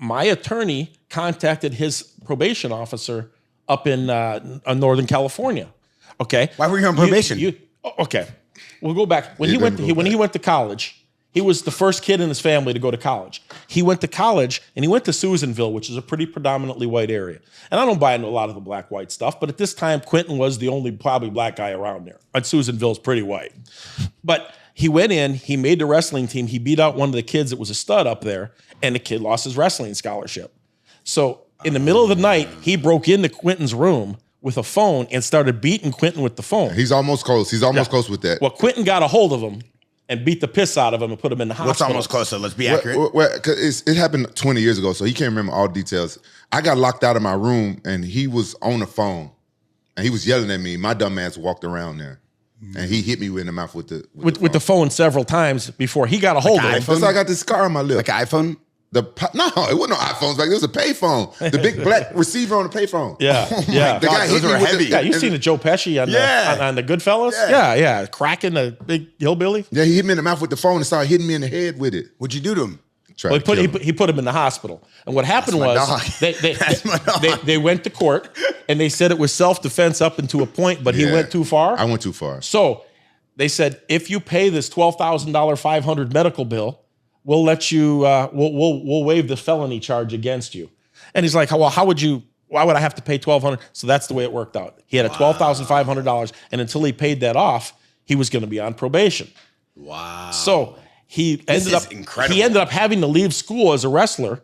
my attorney contacted his probation officer up in Northern California. Okay. Why were you on probation? Okay. We'll go back. When he went to college, he was the first kid in his family to go to college. He went to college and he went to Susanville, which is a pretty predominantly white area. And I don't buy into a lot of the black-white stuff, but at this time, Quentin was the only probably black guy around there. And Susanville's pretty white. But he went in, he made the wrestling team, he beat out one of the kids that was a stud up there, and the kid lost his wrestling scholarship. So in the middle of the night, he broke into Quentin's room with a phone and started beating Quentin with the phone. He's almost close. He's almost close with that. Well, Quentin got a hold of him and beat the piss out of him and put him in the hospital. What's almost closer? Let's be accurate. Cause it happened 20 years ago, so he can't remember all details. I got locked out of my room, and he was on the phone, and he was yelling at me. My dumb ass walked around there, and he hit me in the mouth with the phone several times before he got a hold of him. That's why I got this scar on my lip. Like an iPhone? No, it wasn't no iPhones back then. It was a payphone. The big black receiver on the payphone. Yeah, oh yeah. The guy those were heavy. Yeah, you seen the Joe Pesci on the Goodfellas? Yeah. Cracking the big hillbilly. Yeah, he hit me in the mouth with the phone and started hitting me in the head with it. What'd you do to him? Well, he put him in the hospital. And what happened was they went to court and they said it was self-defense up until a point, but he went too far. I went too far. So they said, if you pay this $12,000 $500 medical bill, we'll let you, we'll waive the felony charge against you. And he's like, well, why would I have to pay $1,200? So that's the way it worked out. He had a $12,500, and until he paid that off, he was going to be on probation. Wow. So he ended up having to leave school as a wrestler,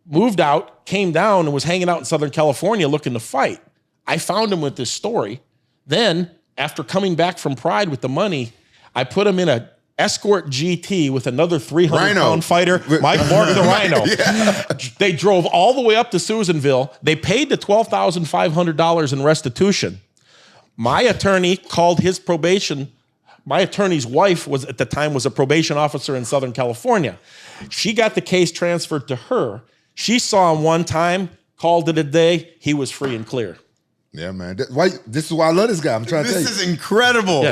moved out, came down, and was hanging out in Southern California looking to fight. I found him with this story. Then, after coming back from Pride with the money, I put him in a Escort GT with another 300-pound fighter, Mike Mark the Rhino. They drove all the way up to Susanville. They paid the $12,500 in restitution. My attorney called his probation. My attorney's wife was at the time was a probation officer in Southern California. She got the case transferred to her. She saw him one time, called it a day. He was free and clear. Yeah, man. This is why I love this guy. I'm trying to tell you. This is incredible. Yeah.